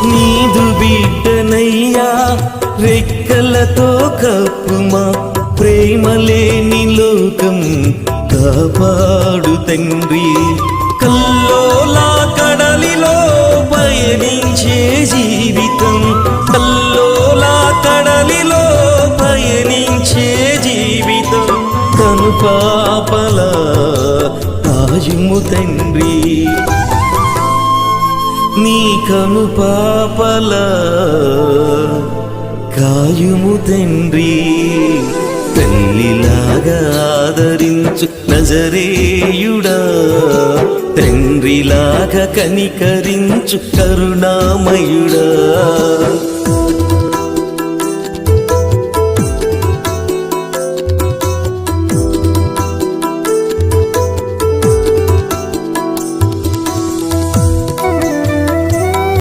నీదు బిడ్డనయ్యా రెక్కలతో కప్పుమా, ప్రేమలేని లోకం కాపాడు తండ్రి. కల్లోలా కడలిలో పయనించే జీవితం, కల్లోలా కడలిలో పయనించే జీవితం, కను పాపలా కాయుము తండ్రి. నీ కను పాపలా కాయుము తండ్రి. తల్లిలాగా ఆదరించు నజరేయుడా, తండ్రిలాగా కనికరించు కరుణామయుడా.